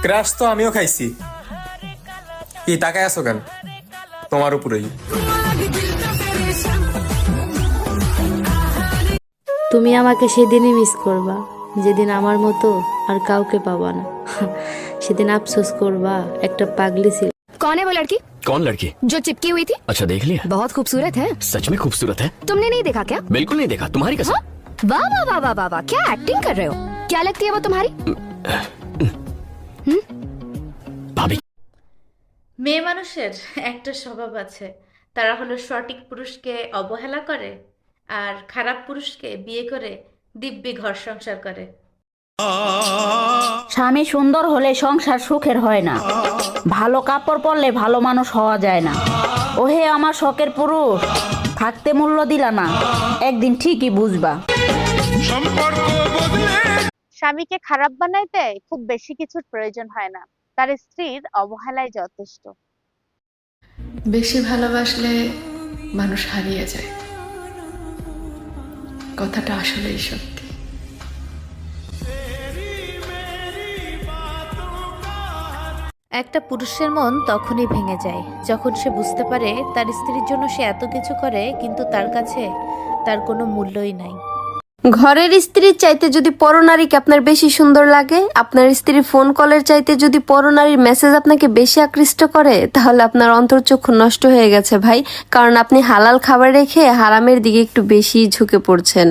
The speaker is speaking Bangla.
ক্রাশ তো আমিও খাইছি। কি তাকায় আছো কেন? তোমার উপরেই। তুমি আমাকে সেদিনই মিস করবা যেদিন আমার মতো আর কাউকে পাবা না। সেদিন আফসোস করবা একটা পাগলি ছিল। कौन है वो लड़की? कौन लड़की? जो चिपकी हुई थी? अच्छा देख लिया? बहुत खूबसूरत है। सच में खूबसूरत है? तुमने नहीं देखा क्या? बिल्कुल नहीं देखा, तुम्हारी कसम। हाँ? वाह वाह वाह वाह वाह वाह, क्या एक्टिंग कर रहे हो? क्या लगती है वो तुम्हारी? भाभी মেয়ে মানুষের একটা স্বভাব আছে, তারা হলো সঠিক পুরুষকে অবহেলা করে আর খারাপ পুরুষকে বিয়ে করে দিব্যি ঘর সংসার করে। স্বামী সুন্দর হলে সংসার সুখের হয় না, ভালো কাপড় পরলে ভালো মানুষ হওয়া যায় না। ওহে আমার শখের পুরুষ, থাকতে মূল্য দিলা না, একদিন ঠিকই বুঝবা। স্বামীকে খারাপ বানাইতে খুব বেশি কিছুর প্রয়োজন হয় না, তার স্ত্রীর অবহেলাই যথেষ্ট। বেশি ভালোবাসলে মানুষ হারিয়ে যায়, কথাটা আসলেই সত্যি। একটা পুরুষের মন তখনই ভেঙে যায় যখন সে বুঝতে পারে তার স্ত্রীর জন্য সে এত কিছু করে, কিন্তু তার কাছে তার কোনো মূল্যই নাই। ঘরের স্ত্রীর চাইতে যদি পরনারীকে আপনার বেশি সুন্দর লাগে, আপনার স্ত্রীর ফোন কলের চাইতে যদি পরনারীর মেসেজ আপনাকে বেশি আকৃষ্ট করে, তাহলে আপনার অন্তর্চক্ষু নষ্ট হয়ে গেছে ভাই। কারণ আপনি হালাল খাবার রেখে হারামের দিকে একটু বেশি ঝুঁকে পড়ছেন।